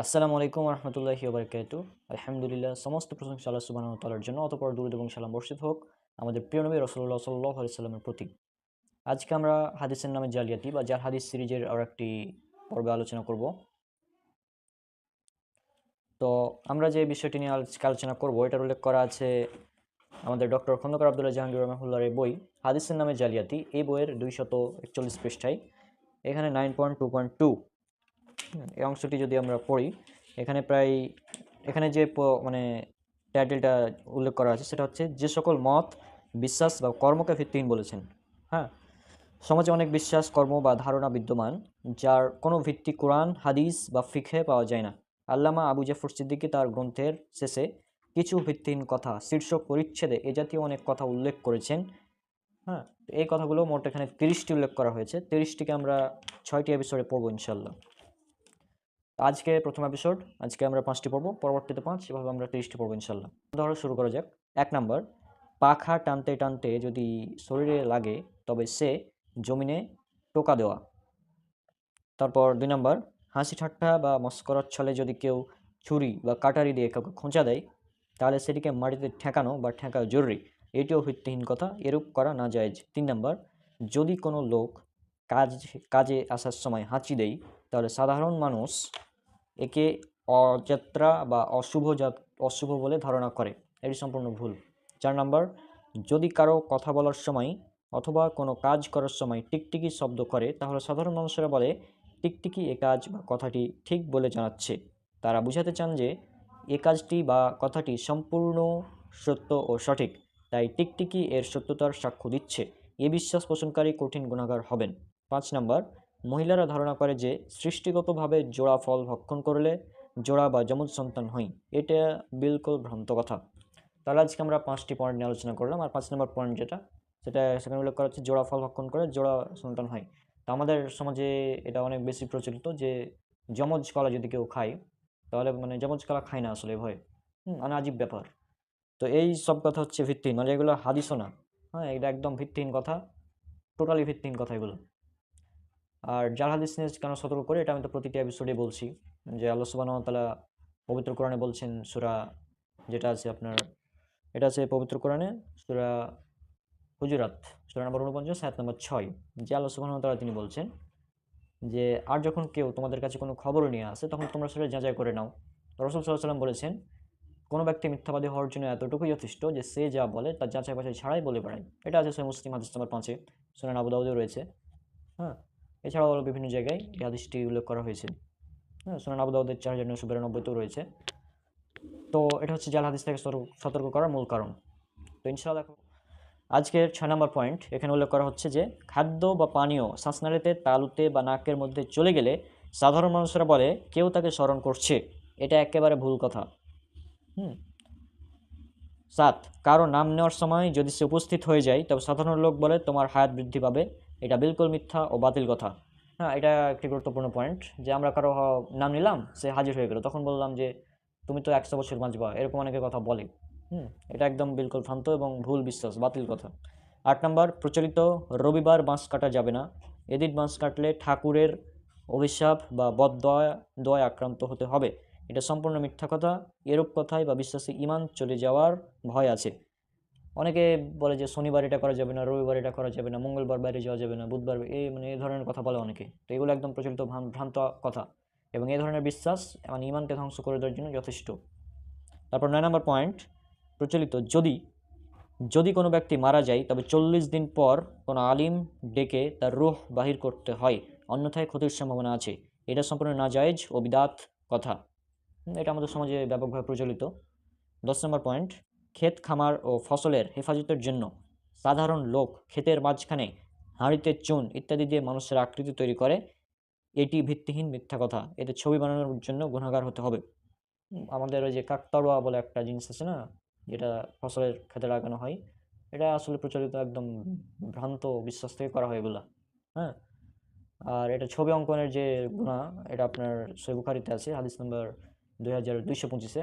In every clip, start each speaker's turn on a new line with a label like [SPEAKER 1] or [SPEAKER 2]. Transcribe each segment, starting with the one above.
[SPEAKER 1] আসসালামু আলাইকুম রহমতুল্লাহি ওবারাকাতু। আলহামদুলিল্লাহ, সমস্ত প্রশংসা আল্লাহ সুবহানাহু ওয়া তাআলার জন্য। অতঃপর দুরূদ এবং সালাম বর্ষিত হোক আমাদের প্রিয় নবী রাসূলুল্লাহ সাল্লাল্লাহু আলাইহি সাল্লামের প্রতি। আজকে আমরা হাদিসের নামে জালিয়াতি বা জাল হাদিস সিরিজের আরও একটি পর্বে আলোচনা করব। তো আমরা যে বিষয়টি নিয়ে আজকে আলোচনা করব এটার উল্লেখ করা আছে আমাদের ডক্টর খন্দকার আব্দুল্লাহ জাহাঙ্গীর রহমাহুল্লাহর বই হাদিসের নামে জালিয়াতি। এই বইয়ের 241 পৃষ্ঠায় এখানে 9.2.2 এই অংশটি যদি আমরা পড়ি, এখানে প্রায় এখানে যে মানে টাইটেলটা উল্লেখ করা আছে সেটা হচ্ছে যে সকল মত, বিশ্বাস বা কর্মকে ভিত্তিহীন বলেছেন। হ্যাঁ, সমাজে অনেক বিশ্বাস, কর্ম বা ধারণা বিদ্যমান যার কোনো ভিত্তি কোরআন, হাদিস বা ফিকহে পাওয়া যায় না। আল্লামা আবু জাফর সিদ্দিকী তার গ্রন্থের শেষে কিছু ভিত্তিহীন কথা শীর্ষক পরিচ্ছেদে এ জাতীয় অনেক কথা উল্লেখ করেছেন। হ্যাঁ, এই কথাগুলো মোট এখানে 30টি উল্লেখ করা হয়েছে। 30টিকে আমরা 6টি এপিসোডে পড়বো ইনশাল্লাহ। আজকে প্রথম এপিসোড, আজকে আমরা 5টি পড়বো, পরবর্তীতে 5, এভাবে আমরা 30টি পড়বো ইনশাল্লাহ। ধরো শুরু করা যাক। 1 নাম্বার, পাখা টানতে টানতে যদি শরীরে লাগে তবে সে জমিনে টোকা দেওয়া। তারপর 2 নাম্বার, হাসি ঠাট্টা বা মস্করার ছলে যদি কেউ ছুরি বা কাটারি দিয়ে কাউকে খোঁচা দেয় তাহলে সেটিকে মাটিতে ঠেকানো বা ঠেকানো জরুরি, এটিও ভিত্তিহীন কথা, এরূপ করা না জায়েজ। 3 নাম্বার, যদি কোনো লোক কাজে আসার সময় হাঁচি দেয় তাহলে সাধারণ মানুষ একে অযাত্রা বা অশুভ বলে ধারণা করে, এটি সম্পূর্ণ ভুল। 4 নাম্বার, যদি কারো কথা বলার সময় অথবা কোনো কাজ করার সময় টিকটিকি শব্দ করে তাহলে সাধারণ মানুষেরা বলে টিকটিকি এ কাজ বা কথাটি ঠিক বলে জানাচ্ছে। তারা বুঝাতে চান যে এ কাজটি বা কথাটি সম্পূর্ণ সত্য ও সঠিক, তাই টিকটিকি এর সত্যতার সাক্ষ্য দিচ্ছে। এ বিশ্বাস পোষণকারী কঠিন গুনাহগার হবেন। 5 নাম্বার, মহিলারা ধারণা করে যে সৃষ্টিগতভাবে জোড়া ফল ভক্ষণ করলে জোড়া বা যমজ সন্তান হয়, এটা বিলকুল ভ্রান্ত কথা। তাহলে আজকে আমরা 5টি পয়েন্ট নিয়ে আলোচনা করলাম। আর 5 নম্বর পয়েন্ট সেটা সেখানে উল্লেখ করা হচ্ছে জোড়া ফল ভক্ষণ করে জোড়া সন্তান হয়। তো আমাদের সমাজে এটা অনেক বেশি প্রচলিত যে যমজ কলা যদি কেউ খায় তাহলে মানে যমজ কলা খায় না আসলে ভয়, মানে আজীব ব্যাপার। তো এই সব কথা হচ্ছে ভিত্তিহীন, মানে এগুলো হাদিসও না। হ্যাঁ, এটা একদম ভিত্তিহীন কথা, টোটালি ভিত্তিহীন কথা এগুলো। আর জাল হাদিস নিয়ে কেন সতর্ক করে এটা আমি তো প্রতিটি এপিসোডে বলছি, যে আল্লাহ সুবহানাহু ওয়া তাআলা পবিত্র কোরআনে বলছেন, সূরা যেটা আছে আপনার, এটা আছে পবিত্র কোরআনে সূরা হুজুরাত, সূরা নম্বর ৪৯ আয়াত নম্বর 6, যে আল্লাহ সুবহানাহু ওয়া তাআলা তিনি বলছেন যে আর যখন কেউ তোমাদের কাছে কোনো খবর নিয়ে আসে তখন তোমরা সেটা যাচাই করে নাও। রাসূল সাল্লাল্লাহু আলাইহি ওয়াসাল্লাম বলেছেন, কোনো ব্যক্তি মিথ্যাবাদী হওয়ার জন্য এতটুকুই যথেষ্ট যে সে যা বলে তা যাচাই বাছাই ছাড়াই বলে বেড়ায়। এটা আছে সহিহ মুসলিম হাদিস নম্বর 5-এ, সুনান আবু দাউদেও রয়েছে। হ্যাঁ, এছাড়াও আরও বিভিন্ন জায়গায় এই হাদিসটি উল্লেখ করা হয়েছে। হ্যাঁ, সুনান আবু দাউদের 4992-তেও রয়েছে। তো এটা হচ্ছে জাল হাদিস থেকে সতর্ক করার মূল কারণ। তো ইনশাআল্লাহ দেখো আজকের 6 নম্বর পয়েন্ট, এখানে উল্লেখ করা হচ্ছে যে খাদ্য বা পানীয় শ্বাসনালীতে, তালুতে বা নাকের মধ্যে চলে গেলে সাধারণ মানুষেরা বলে কেউ তাকে স্মরণ করছে, এটা একেবারে ভুল কথা। 7, কারো নাম নেওয়ার সময় যদি সে উপস্থিত হয়ে যায় তবে সাধারণ লোক বলে তোমার হায়াত বৃদ্ধি পাবে, এটা বিলকুল মিথ্যা ও বাতিল কথা। হ্যাঁ, এটা একটি গুরুত্বপূর্ণ পয়েন্ট, যে আমরা কারো নাম নিলাম, সে হাজির হয়ে গেল, তখন বললাম যে তুমি তো 100 বছর বাঁচবা, এরকম অনেকে কথা বলে। এটা একদম বিলকুল ভ্রান্ত এবং ভুল বিশ্বাস, বাতিল কথা। 8 নম্বর, প্রচলিত রবিবার বাঁশ কাটা যাবে না, এদিন বাঁশ কাটলে ঠাকুরের অভিশাপ বা দোয়ায় আক্রান্ত হতে হবে, এটা সম্পূর্ণ মিথ্যা কথা। এরূপ কথায় বা বিশ্বাসে ঈমান চলে যাওয়ার ভয় আছে। অনেকে বলে যে শনিবার এটা করা যাবে না, রবিবার এটা করা যাবে না, মঙ্গলবার বাইরে যাওয়া যাবে না, বুধবার এই ধরনের কথা বলে অনেকে। তো এগুলো একদম প্রচলিত ভ্রান্ত কথা, এবং এই ধরনের বিশ্বাস মানে ঈমানকে ধ্বংস করে দেওয়ার জন্য যথেষ্ট। তারপর 9 নম্বর পয়েন্ট, প্রচলিত যদি কোনো ব্যক্তি মারা যায় তবে 40 দিন পর কোনো আলিম ডেকে তার রূহ বাহির করতে হয়, অন্যথায় ক্ষতির সম্ভাবনা আছে, এটা সম্পূর্ণ নাজায়েজ ও বিদাত কথা। এটা আমাদের সমাজে ব্যাপকভাবে প্রচলিত। 10 নম্বর পয়েন্ট, ক্ষেত খামার ও ফসলের হেফাজতের জন্য সাধারণ লোক ক্ষেতের মাঝখানে হাঁড়িতে চুন ইত্যাদি দিয়ে মানুষের আকৃতি তৈরি করে, এটি ভিত্তিহীন মিথ্যা কথা, এতে ছবি বানানোর জন্য গুণাগার হতে হবে। আমাদের ওই যে কাকতাড়ুয়া বলে একটা জিনিস আছে না, যেটা ফসলের ক্ষেতে লাগানো হয়, এটা আসলে প্রচলিত একদম ভ্রান্ত বিশ্বাস থেকে করা হয় এগুলা। হ্যাঁ, আর এটা ছবি অঙ্কনের যে গুনাহ, এটা আপনার সহিহ বুখারীতে আছে হাদিস নম্বর 2225-এ,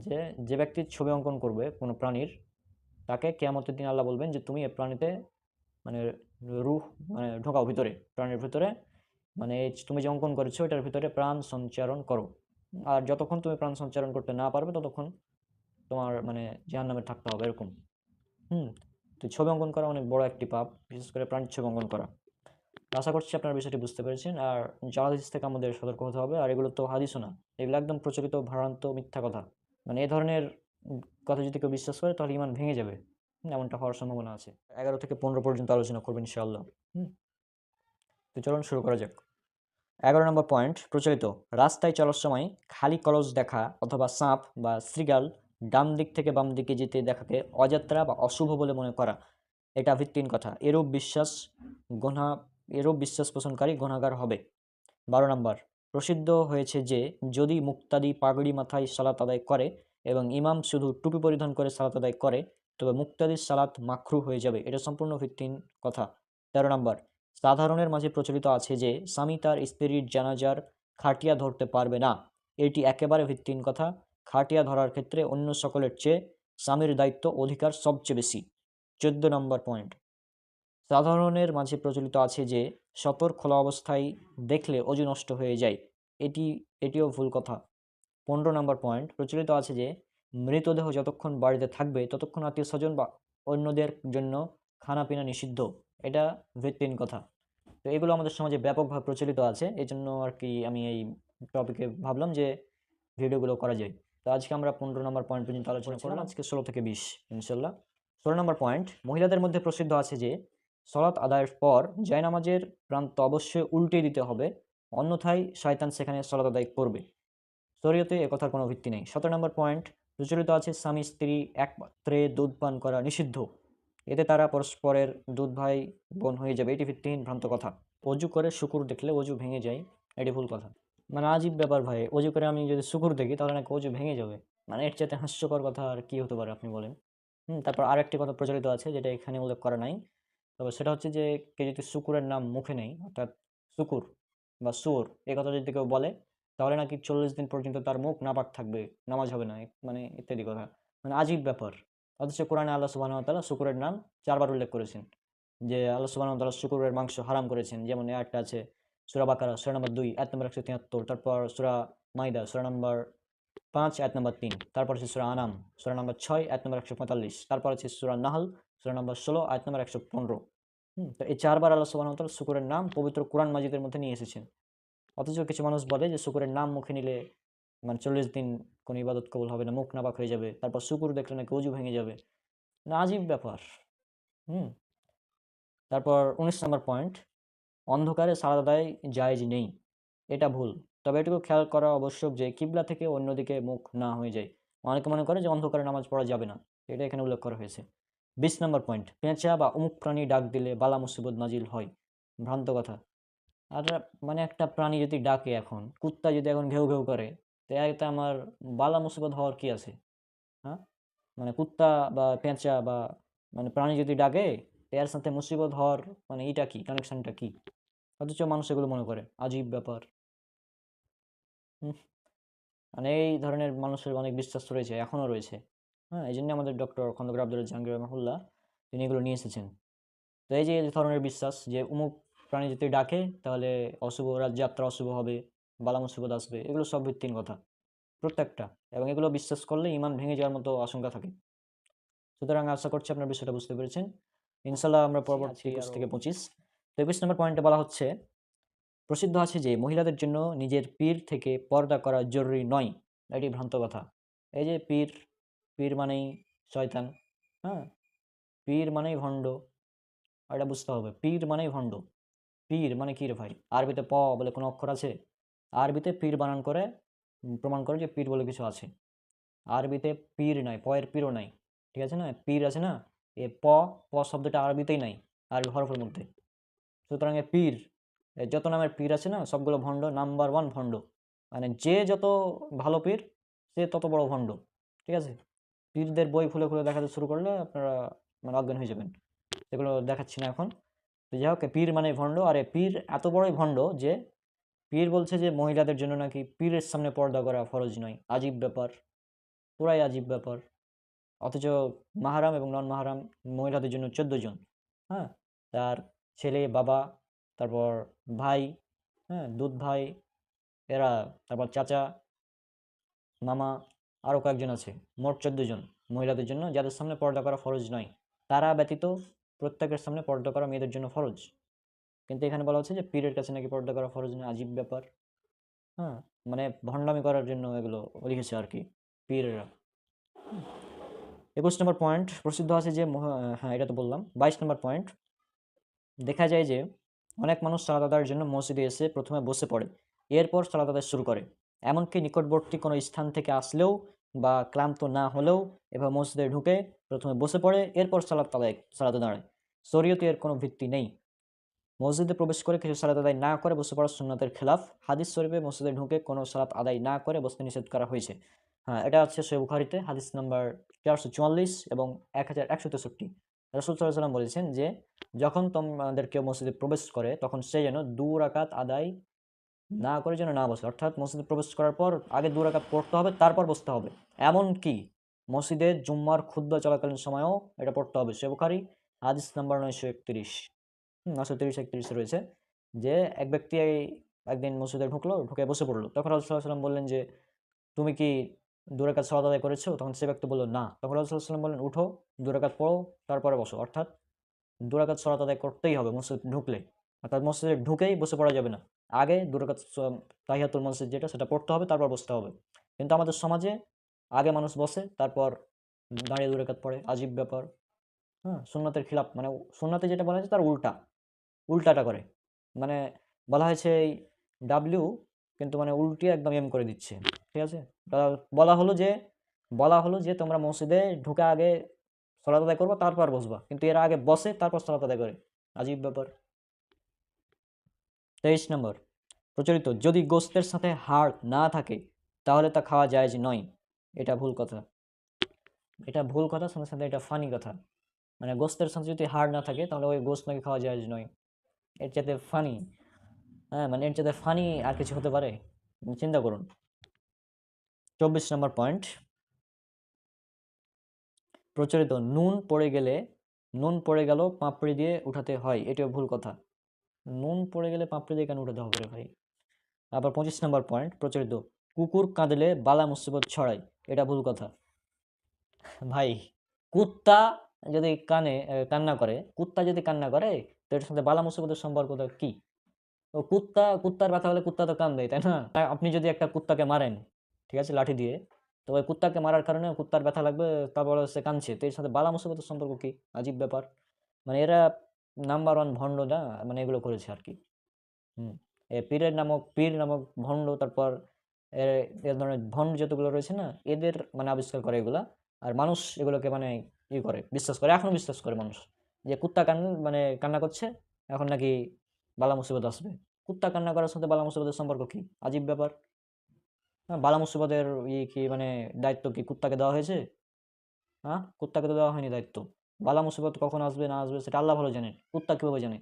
[SPEAKER 1] যে যে ব্যক্তি ছবি অঙ্কন করবে কোনো প্রাণীর, তাকে কিয়ামতের দিন আল্লাহ বলবেন যে তুমি এই প্রাণীতে মানে রূহ মানে ঢোকাও ভিতরে, প্রাণীর ভিতরে, মানে তুমি যে অঙ্কন করেছো এটার ভিতরে প্রাণ সঞ্চারণ করো। আর যতক্ষণ তুমি প্রাণ সঞ্চারণ করতে না পারবে ততক্ষণ তোমার মানে জাহান্নামে থাকতে হবে এরকম। হুম। তো ছবি অঙ্কন করা অনেক বড় একটি পাপ, বিশেষ করে প্রাণীর ছবি অঙ্কন করা। আশা করছি আপনারা বিষয়টি বুঝতে পেরেছেন। আর জাল হাদিস থেকে আমাদের সতর্ক হতে হবে। আর এগুলো তো হাদিসও না, এগুলো একদম প্রচলিত ভ্রান্ত মিথ্যা কথা। মানে এই ধরনের কথা যদি কেউ বিশ্বাস করে তাহলে ইমান ভেঙে যাবে। এমনটা হওয়ার সম্ভাবনা আছে। 11 থেকে 15 পর্যন্ত আলোচনা করবেন ইনশাআল্লাহ। হুম। তো চলুন শুরু করা যাক। 11 নম্বর পয়েন্ট, প্রচলিত রাস্তায় চলার সময় খালি কলস দেখা অথবা সাপ বা শৃগাল ডান দিক থেকে বাম দিকে যেতে দেখাকে অযাত্রা বা অশুভ বলে মনে করা, এটা ভিত্তিহীন কথা। গুনাহ এরূপ বিশ্বাস পোষণকারী গুনাহগার হবে। 12 নম্বর, প্রসিদ্ধ হয়েছে যে যদি মুক্তাদি পাগড়ি মাথায় সালাত আদায় করে এবং ইমাম শুধু টুপি পরিধান করে সালাত আদায় করে তবে মুক্তাদির সালাত মাকরু হয়ে যাবে, এটা সম্পূর্ণ ভিত্তিহীন কথা। 13 নম্বর, সাধারণের মাঝে প্রচলিত আছে যে স্বামী তার স্ত্রীর জানাজার খাটিয়া ধরতে পারবে না, এটি একেবারে ভিত্তিহীন কথা। খাটিয়া ধরার ক্ষেত্রে অন্য সকলের চেয়ে স্বামীর দায়িত্ব অধিকার সবচেয়ে বেশি। 14 নম্বর পয়েন্ট, সাধারণের মাঝে প্রচলিত আছে যে সতর খোলা অবস্থায় দেখলে অযু নষ্ট হয়ে যায়, এটিও ভুল কথা। 15 নম্বর পয়েন্ট, প্রচলিত আছে যে মৃতদেহ যতক্ষণ বাড়িতে থাকবে ততক্ষণ আত্মীয় স্বজন বা অন্যদের জন্য খানা পিনা নিষিদ্ধ, এটা ভিত্তিহীন কথা। তো এগুলো আমাদের সমাজে ব্যাপকভাবে প্রচলিত আছে, এই জন্য আর কি আমি এই টপিকে ভাবলাম যে ভিডিওগুলো করা যায়। তো আজকে আমরা 15 নম্বর পয়েন্ট পর্যন্ত আলোচনা করলাম, আজকে 16 থেকে 20 ইনশাল্লাহ। 16 নম্বর পয়েন্ট, মহিলাদের মধ্যে প্রসিদ্ধ আছে যে সলাত আদায়ের পর জায়নামাজের প্রান্ত অবশ্যই উল্টে দিতে হবে, অন্যথায় শয়তান সেখানে সলাত আদায় করবে। শরীয়তে একথার কোনো ভিত্তি নেই। 17 নম্বর পয়েন্ট, প্রচলিত আছে স্বামী স্ত্রী এক পাত্রে দুধ পান করা নিষিদ্ধ, এতে তারা পরস্পরের দুধ ভাই বোন হয়ে যাবে, এটি ভিত্তিহীন ভ্রান্ত কথা। অজু করে শুকুর দেখলে অজু ভেঙে যায়, এটি ভুল কথা। মানে আজীব ব্যাপার ভাই, অজু করে আমি যদি শুকুর দেখি তাহলে নাকি অজু ভেঙে যাবে। মানে এর চাইতে হাস্যকর কথা আর কি হতে পারে আপনি বলেন। তারপর আরেকটি কথা প্রচলিত আছে যেটা এখানে উল্লেখ করা নাই, তবে সেটা হচ্ছে যে কেউ যদি শুকুরের নাম মুখে নেই, অর্থাৎ শুকুর বা সুর এই কথা যদি কেউ বলে তাহলে নাকি 40 দিন পর্যন্ত তার মুখ নাপাক থাকবে, নামাজ হবে না, মানে ইত্যাদি কথা। মানে আজীব ব্যাপার। অথচ কোরআনে আল্লাহ সুবহানাহু ওয়া তাআলা শুকুরের নাম 4 বার উল্লেখ করেছেন, যে আল্লাহ সুবহানাহু ওয়া তাআলা শুকুরের মাংস হারাম করেছেন। যেমন এই আয়াতটা আছে সূরা বাকারা সূরা নম্বর 2 আয়াত নম্বর 173, তারপর সূরা মাইদা সূরা নম্বর 5 আয়াত নম্বর 3, তারপর আছে সূরা আনাম সূরা নম্বর 6 আয়াত নম্বর 145, তারপর আছে সূরা নাহল সূরা নম্বর 16 আয়াত নম্বর 115। তো এই 4 বার আল্লাহ সুবহানাহু ওয়া তাআলা শুকরের নাম পবিত্র কোরআন মাজিদের মধ্যে নিয়ে এসেছেন। অথচ কিছু মানুষ বলে যে শুকরের নাম মুখে নিলে মানে 40 দিন কোনো ইবাদত কবুল হবে না, মুখ নাপাক হয়ে যাবে, তারপর শুকুর দেখলে নাকি অজু ভেঙে যাবে। না, আজীব ব্যাপার। হুম। তারপর 19 নম্বর পয়েন্ট, অন্ধকারে সালাত আদায় জায়েজ নেই, এটা ভুল। তবে এটুকু খেয়াল করা আবশ্যক যে কিবলা থেকে অন্যদিকে মুখ না হয়ে যায়। অনেকে মনে করে যে অন্ধকারে নামাজ পড়া যাবে না, এটা এখানে উল্লেখ করা হয়েছে। 20 নম্বর পয়েন্ট, পেঁচা বা অমুক প্রাণী ডাক দিলে বালা মুসিবত নাজিল হয়, ভ্রান্ত কথা। আর মানে একটা প্রাণী যদি ডাকে, এখন কুত্তা যদি এখন ঘেউ ঘেউ করে, তো এতে আমার বালা মুসিবত হওয়ার কি আছে? হ্যাঁ, মানে কুত্তা বা পেঁচা বা মানে প্রাণী যদি ডাকে, তো এর সাথে মুসিবত হওয়ার মানে এটা কি, কানেকশনটা কি? অথচ মানুষ এগুলো মনে করে, আজীব ব্যাপার। হুম, মানে এই ধরনের মানুষের অনেক বিশ্বাস রয়েছে, এখনো রয়েছে। হ্যাঁ, এই জন্য আমাদের ডক্টর খন্দকার আব্দুল জাহাঙ্গীর রহমাহুল্লাহ তিনি এগুলো নিয়ে এসেছেন। তো এই যে এই ধরনের বিশ্বাস যে অমুক প্রাণী যদি ডাকে তাহলে অশুভ যাত্রা অশুভ হবে, বালা মুসিবত আসবে, এগুলো সব ভিত্তিহীন কথা প্রত্যেকটা। এবং এগুলো বিশ্বাস করলে ইমান ভেঙে যাওয়ার মতো আশঙ্কা থাকে। সুতরাং আশা করছি আপনার বিষয়টা বুঝতে পেরেছেন। ইনশাল্লাহ আমরা পরবর্তী 21 থেকে 25। তো 21 নম্বর পয়েন্টে বলা হচ্ছে, প্রসিদ্ধ আছে যে মহিলাদের জন্য নিজের পীর থেকে পর্দা করা জরুরি নয়, এটি ভ্রান্ত কথা। এই যে পীর, পীর মানেই শয়তান। হ্যাঁ, পীর মানেই ভণ্ড, এটা বুঝতে হবে। পীর মানেই ভণ্ড। পীর মানে কি রে ভাই? আরবিতে প বলে কোনো অক্ষর আছে? আরবিতে পীর বানান করে প্রমাণ করে যে পীর বলে কিছু আছে। আরবিতে পীর নাই, প এর পীরও নাই। ঠিক আছে না? পীর আছে না? এ প, প শব্দটা আরবিতেই নাই, আরবি হরফের মধ্যে। সুতরাং এ পীর, যত নামের পীর আছে না সবগুলো ভণ্ড, নাম্বার 1 ভণ্ড। মানে যে যত ভালো পীর সে তত বড় ভণ্ড। ঠিক আছে? পীরদের বই খুলে খুলে দেখাতে শুরু করলে আপনারা মানে অজ্ঞান হয়ে যাবেন। এগুলো দেখাচ্ছি না এখন। তো যাই হোক, পীর মানে ভণ্ড। আর এ পীর এত বড়ই ভণ্ড যে পীর বলছে যে মহিলাদের জন্য নাকি পীরের সামনে পর্দা করা ফরজ নয়। আজীব ব্যাপার, পুরাই আজীব ব্যাপার। অথচ মাহারাম এবং নন মাহারাম মহিলাদের জন্য 14 জন। হ্যাঁ, তার ছেলে, বাবা, তারপর ভাই, হ্যাঁ দুধ ভাই, এরা, তারপর চাচা, মামা, আরও কয়েকজন আছে, মোট 14 জন মহিলাদের জন্য, যাদের সামনে পর্দা করা ফরজ নয়। তারা ব্যতীত প্রত্যেকের সামনে পর্দা করা মেয়েদের জন্য ফরজ। কিন্তু এখানে বলা হচ্ছে যে পীরের কাছে নাকি পর্দা করা ফরজ নয়, আজীব ব্যাপার। হ্যাঁ, মানে ভণ্ডামি করার জন্য এগুলো লিখেছে আর কি পীরেরা। 21 নম্বর পয়েন্ট, প্রসিদ্ধ আছে যে হ্যাঁ এটা তো বললাম। 22 নম্বর পয়েন্ট, দেখা যায় যে অনেক মানুষ সালাত আদায়ের জন্য মসজিদে এসে প্রথমে বসে পড়ে, এরপর সালাত আদায় শুরু করে। এমনকি নিকটবর্তী কোনো স্থান থেকে আসলেও বা ক্লান্ত না হলেও এবার মসজিদে ঢুকে প্রথমে বসে পড়ে, এরপর সালাতে দাঁড়ায়। শরীয়তে এর কোনো ভিত্তি নেই। মসজিদে প্রবেশ করে কিছু সালাত আদায় না করে বসে পড়া সুন্নাতের খেলাফ। হাদিস শরীফে মসজিদে ঢুকে কোনো সালাত আদায় না করে বসতে নিষেধ করা হয়েছে। হ্যাঁ, এটা হচ্ছে সহিহ বুখারীতে হাদিস নাম্বার 444 এবং 1163। রাসূল সাল্লাল্লাহু আলাইহি সাল্লাম বলেছেন যে যখন তোমাদের কেউ মসজিদে প্রবেশ করে তখন সে যেন 2 রাকাত আদায় না করে যেন না বসে। অর্থাৎ মসজিদে প্রবেশ করার পর আগে 2 রাকাত পড়তে হবে, তারপর বসতে হবে। এমনকি মসজিদে জুম্মার খুতবা চলাকালীন সময়েও এটা পড়তে হবে। সহিহ বুখারী হাদিস নাম্বার 931। 930-31 রয়েছে যে এক ব্যক্তি একদিন মসজিদে ঢুকলো, ঢুকে বসে পড়লো। তখন রাসূল সাল্লাল্লাহু আলাইহি সাল্লাম বললেন যে তুমি কি 2 রাকাত সালাত আদায় করেছো? তখন সে ব্যক্তি বলল না। তখন রাসূল সাল্লাল্লাহু আলাইহি সাল্লাম বললেন উঠো, 2 রাকাত পড়ো, তারপরে বসো। অর্থাৎ 2 রাকাত সালাত আদায় করতেই হবে মসজিদ ঢুকলে। অর্থাৎ মসজিদে ঢুকেই বসে পড়া যাবে না। আগে 2 রাকাত তাহিয়াতুল মসজিদ যেটা সেটা পড়তে হবে, তারপর বসতে হবে। কিন্তু আমাদের সমাজে আগে মানুষ বসে, তারপর দাঁড়িয়ে 2 রাকাত পড়ে। আজীব ব্যাপার। হ্যাঁ, সুন্নাতের খিলাফ, মানে সুন্নাতে যেটা বলা হয়েছে তার উল্টা। উল্টাটা করে। মানে বলা হয়েছে এই ডাব্লিউ, কিন্তু মানে উল্টিয়ে একদম এম করে দিচ্ছে। ঠিক আছে? তা বলা হলো যে বলা হলো যে তোমরা মসজিদে ঢুকে আগে সালাত আদায় করবা, তারপর বসবা। কিন্তু এরা আগে বসে তারপর সালাত আদায় করে। আজীব ব্যাপার। 23 নম্বর, প্রচলিত যদি গোশতের সাথে হাড় না থাকে তাহলে তা খাওয়া জায়েজ নয়। এটা ভুল কথা। এটা ভুল কথা, সাথে সাথে এটা ফানি কথা। মানে গোশতের সাথে যদি হাড় না থাকে তাহলে ওই গোশত নাকি খাওয়া জায়েজ নয়। এর চাইতে ফানি, হ্যাঁ মানে এর চাইতে ফানি আর কিছু হতে পারে? চিন্তা করুন। 24 নম্বর পয়েন্ট, প্রচলিত নুন পড়ে গেল পাপড়ি দিয়ে উঠাতে হয়, এটাও ভুল কথা। নুন পড়ে গেলে পাপড়ি দিয়ে কেন উঠাতে হবে রে ভাই? আবার 25 নম্বর পয়েন্ট, প্রচলিত কুকুর কাঁদলে বালা মুসিবত ছড়ায়, এটা ভুল কথা। ভাই, কুত্তা যদি কান্না করে, কুত্তা যদি কান্না করে তো এটার সাথে বালা মুসিবতের সম্পর্কটা কি? ও কুত্তার ব্যথা হলে কুত্তা তো কাঁদবে, তাই না? আপনি যদি একটা কুত্তাকে মারেন, ঠিক আছে, লাঠি দিয়ে, তো ওই কুত্তাকে মারার কারণে কুত্তার ব্যথা লাগবে, তারপরে সে কাঁদছে, তো এর সাথে বালা মুসিবতের সম্পর্ক কি? আজীব ব্যাপার। মানে এরা নাম্বার ওয়ান ভণ্ড না, মানে এগুলো করেছে আর কি। হুম, পীর নামক ভণ্ড, তারপর এর এ ধরনের ভণ্ড যতগুলো রয়েছে না, এদের মানে আবিষ্কার করে এগুলা। আর মানুষ এগুলোকে মানে করে বিশ্বাস করে, এখনো বিশ্বাস করে মানুষ যে কুত্তা মানে কান্না করছে, এখন নাকি বালা মুসিবত আসবে। কুত্তা কান্না করার সাথে বালা মুসিবতের সম্পর্ক কি? আজীব ব্যাপার। হ্যাঁ, বালা মুসিবতের কি মানে দায়িত্ব কি কুত্তাকে দেওয়া হয়েছে? হ্যাঁ, কুত্তাকে তো দেওয়া হয়নি দায়িত্ব। বালা মুসিবত কখন আসবে না আসবে সেটা আল্লাহ ভালো জানে, কুত্তা কিভাবে জানে?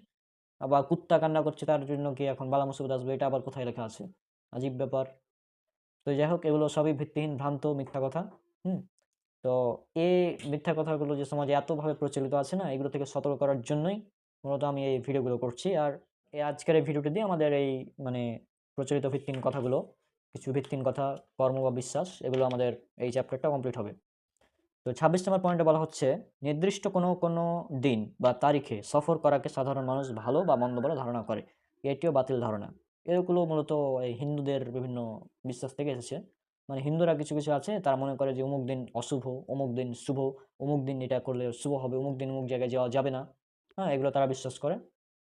[SPEAKER 1] আবার কুত্তা কান্না করছে তার জন্য কি এখন বালা মুসিবত আসবে, এটা আবার কোথায় লেখা আছে? আজীব ব্যাপার। তো যাই হোক, এগুলো সবই ভিত্তিহীন, ভ্রান্ত, মিথ্যা কথা। হুম, তো এই মিথ্যা কথাগুলো যে সমাজে এতভাবে প্রচলিত আছে না, এগুলো থেকে সতর্ক করার জন্যই মূলত আমি এই ভিডিওগুলো করছি। আর এই আজকের এই ভিডিওটি দিয়ে আমাদের এই মানে প্রচলিত ভিত্তিহীন কথাগুলো, কিছু ভিত্তিহীন কথা, কর্ম বা বিশ্বাস, এগুলো আমাদের এই চ্যাপ্টারটা কমপ্লিট হবে। তো 26 নম্বর পয়েন্টে বলা হচ্ছে নির্দিষ্ট কোনো দিন বা তারিখে সফর করাকে সাধারণ মানুষ ভালো বা মন্দ বলে ধারণা করে, এটিও বাতিল ধারণা। এগুলো মূলত এই হিন্দুদের বিভিন্ন বিশ্বাস থেকে এসেছে। মানে হিন্দুরা কিছু কিছু আছে, তারা মনে করে যে অমুক দিন অশুভ, অমুক দিন শুভ, অমুক দিন এটা করলে শুভ হবে, অমুক দিন অমুক জায়গায় যাওয়া যাবে না। হ্যাঁ, এগুলো তারা বিশ্বাস করে।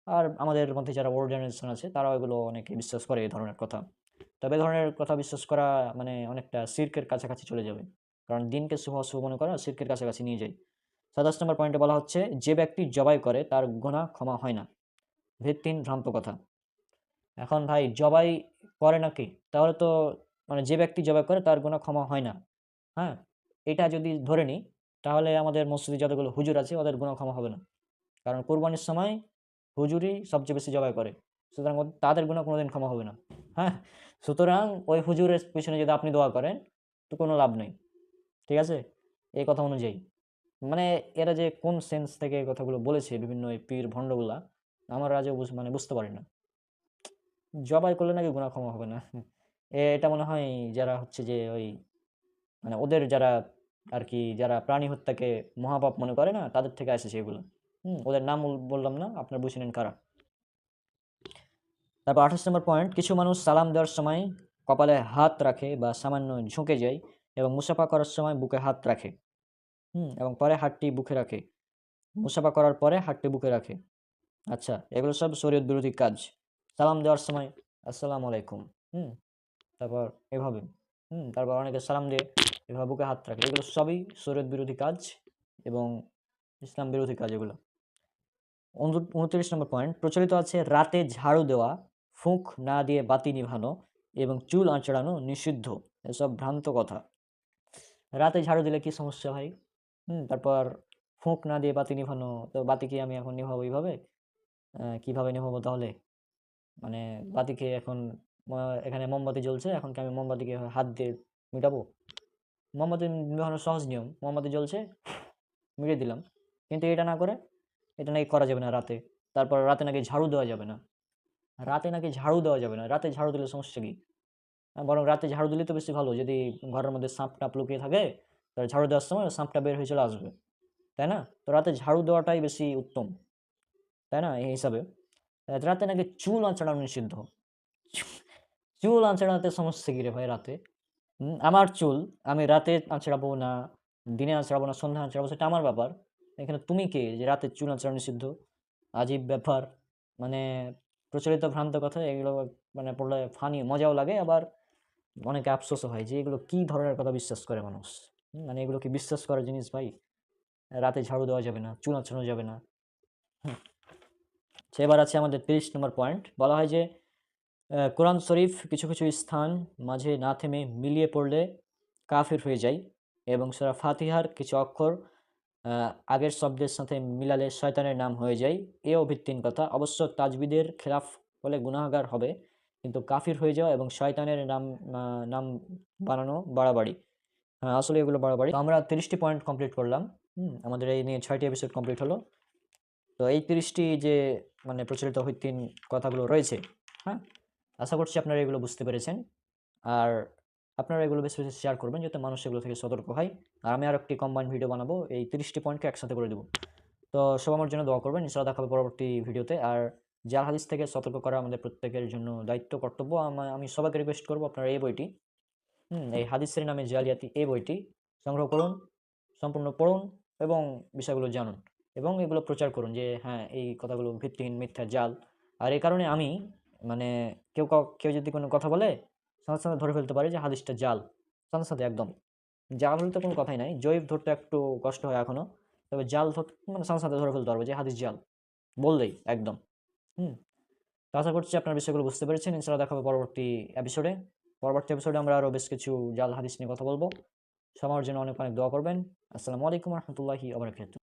[SPEAKER 1] আর আমাদের মধ্যে যারা ওল্ড জেনারেশন আছে তারাও এগুলো অনেকে বিশ্বাস করে এই ধরনের কথা। তবে এ ধরনের কথা বিশ্বাস করা মানে অনেকটা শিরকের কাছাকাছি চলে যাবে। কারণ দিনকে শুভ অশুভ মনে করা শিরকের কাছাকাছি নিয়ে যায়। 27 নম্বর পয়েন্টে বলা হচ্ছে যে ব্যক্তি জবাই করে তার গুনাহ ক্ষমা হয় না। ভিত্তিহীন ভ্রান্ত কথা। এখন ভাই জবাই করে নাকি? তাহলে তো মানে যে ব্যক্তি জবাই করে তার গুনাহ ক্ষমা হয় না। হ্যাঁ? এটা যদি ধরে নিই, তাহলে আমাদের মসজিদে যতগুলো হুজুর আছে ওদের গুনাহ ক্ষমা হবে না। কারণ কোরবানির সময় হুজুরই সবচেয়ে বেশি জবাই করে। সুতরাং তাদের গুনাহ কোনোদিন ক্ষমা হবে না। হ্যাঁ? সুতরাং ওই হুজুরের পেছনে যদি আপনি দোয়া করেন, তো কোনো লাভ নেই। ঠিক আছে? এই কথা অনুযায়ী। মানে এরা যে কোন সেন্স থেকে এই কথাগুলো বলেছে বিভিন্ন এই পীর ভন্ডগুলা, আমার আজও মানে বুঝতে পারি না। জবাই করলে নাকি গুনাহ ক্ষমা হবে না। এটা মনে হয় যারা হচ্ছে যে ওই মানে ওদের যারা আর কি যারা প্রাণী হত্যাকে মহাপাপ মনে করে না, তাদের থেকে এসেছে এগুলো। ওদের নাম বললাম না, আপনারা বুঝে নেন কারা। তারপর 28 নম্বর পয়েন্ট, কিছু মানুষ সালাম দেওয়ার সময় কপালে হাত রাখে বা সামান্য ঝুঁকে যায় এবং মুসাফা করার সময় বুকে হাত রাখে। এবং পরে হাতটি বুকে রাখে। মুসাফা করার পরে হাতটি বুকে রাখে। আচ্ছা, এগুলো সব শরীয়ত বিরোধী কাজ। সালাম দেওয়ার সময় আসসালামু আলাইকুম, হুম তারপর এভাবে, তারপর অনেকে সালাম দিয়ে এভাবে বুকে হাত রাখে। এগুলো সবই শরীয়ত বিরোধী কাজ এবং ইসলাম বিরোধী কাজ এগুলো। 29 নম্বর পয়েন্ট, প্রচলিত আছে রাতে ঝাড়ু দেওয়া, ফুঁক না দিয়ে বাতি নিভানো এবং চুল আঁচড়ানো নিষিদ্ধ। এসব ভ্রান্ত কথা। রাতে ঝাড়ু দিলে কি সমস্যা ভাই? তারপর ফুঁক না দিয়ে বাতি নিভানো, তো বাতি কি আমি এখন নিভাবো এইভাবে? কিভাবে নিভাবো তাহলে? মানে বাতিকে এখন এখানে মোমবাতি জ্বলছে, এখন কি আমি মোমবাতিকে হাত দিয়ে মিটাবো? মোমবাতি নিভানোর সহজ নিয়ম, মোমবাতি জ্বলছে, মিটিয়ে দিলাম। কিন্তু এটা না করে, এটা নাকি করা যাবে না রাতে। তারপর রাতে নাকি ঝাড়ু দেওয়া যাবে না। রাতে নাকি ঝাড়ু দেওয়া যাবে না। রাতে ঝাড়ু দিলে সমস্যা কি? বরং রাতে ঝাড়ু দিলেই তো বেশি ভালো। যদি ঘরের মধ্যে সাপ-টাপ লুকিয়ে থাকে, তাহলে ঝাড়ু দেওয়ার সময় সাপটা বের হয়ে চলে আসবে। তাই না? তো রাতে ঝাড়ু দেওয়াটাই বেশি উত্তম। তাই না? এই হিসাবে। রাতে নাকি চুল আঁচড়ানো নিষিদ্ধ। চুল আঁচড়াতে সমস্যা কি রে ভাই রাতে? আমার চুল আমি রাতে আঁচড়াবো না, দিনে আঁচড়াবো না, সন্ধ্যায় আঁচড়াবো, সেটা আমার ব্যাপার। এখানে তুমি কে যে রাতে চুল আঁচড়ানো নিষিদ্ধ? আজীব ব্যাপার। মানে প্রচলিত ভ্রান্ত কথা এগুলো, মানে পড়লে ফানি মজাও লাগে, আবার অনেকে আফসোসও হয় যে এগুলো কি ধরনের কথা বিশ্বাস করে মানুষ। মানে এগুলো কি বিশ্বাস করার জিনিস ভাই? রাতে ঝাড়ু দেওয়া যাবে না, চুল আঁচড়ানো যাবে না। হুম। এবার আছে আমাদের 30 নম্বর পয়েন্ট। বলা হয় যে কোরআন শরীফ কিছু কিছু স্থান মাঝে না থেমে মিলিয়ে পড়লে কাফির হয়ে যায় এবং সূরা ফাতিহার কিছু অক্ষর আগের শব্দের সাথে মিলালে শয়তানের নাম হয়ে যায়। এও ভিত্তিহীন কথা। অবশ্য তাজবিদের খেলাফ হলে গুনাহগার হবে, কিন্তু কাফির হয়ে যাওয়া এবং শয়তানের নাম বানানো বাড়াবাড়ি। হ্যাঁ, আসলে এগুলো বাড়াবাড়ি। তো আমরা 30টি পয়েন্ট কমপ্লিট করলাম। আমাদের এই নিয়ে 6টি এপিসোড কমপ্লিট হলো। তো এই 30টি যে মানে প্রচলিত ভিত্তিহীন কথাগুলো রয়েছে, হ্যাঁ, আশা করছি আপনারা এগুলো বুঝতে পেরেছেন। আর আপনারা এগুলো বেশি বেশি শেয়ার করবেন যাতে মানুষ এগুলো থেকে সতর্ক হয়। আর আমি আর একটি কম্বাইন্ড ভিডিও বানাবো, এই 30টি পয়েন্টকে একসাথে করে দেবো। তো সব আমার জন্য দোয়া করবেন, ইনশাআল্লাহ দেখা হবে পরবর্তী ভিডিওতে। আর জাল হাদিস থেকে সতর্ক করা আমাদের প্রত্যেকের জন্য দায়িত্ব, কর্তব্য। আমি সবাইকে রিকোয়েস্ট করবো আপনারা এই বইটি, এই হাদিসের নামে জালিয়াতি, এই বইটি সংগ্রহ করুন, সম্পূর্ণ পড়ুন এবং বিষয়গুলো জানুন এবং এগুলো প্রচার করুন যে হ্যাঁ, এই কথাগুলো ভিত্তিহীন, মিথ্যা, জাল। আর এই কারণে আমি মানে কেউ যদি কোনো কথা বলে, সাথে সাথে ধরে ফেলতে পারি যে হাদিসটা জাল, সাথে সাথে একদম। জাল হলে তো কোনো কথাই নাই, জয়ীফ ধরতে একটু কষ্ট হয় এখনো, তবে জাল মানে সাথে সাথে ধরে ফেলতে পারবো যে হাদিস জাল, বললেই একদম। হুম তো আশা করছি আপনার বিষয়গুলো বুঝতে পেরেছেন। ইনশাআল্লাহ দেখা হবে পরবর্তী এপিসোডে আমরা আরও বেশ কিছু জাল হাদিস নিয়ে কথা বলবো। সবার জন্য অনেক অনেক দোয়া করবেন। আসসালামু আলাইকুম রহমতুল্লাহি ওয়া বারাকাতুহু।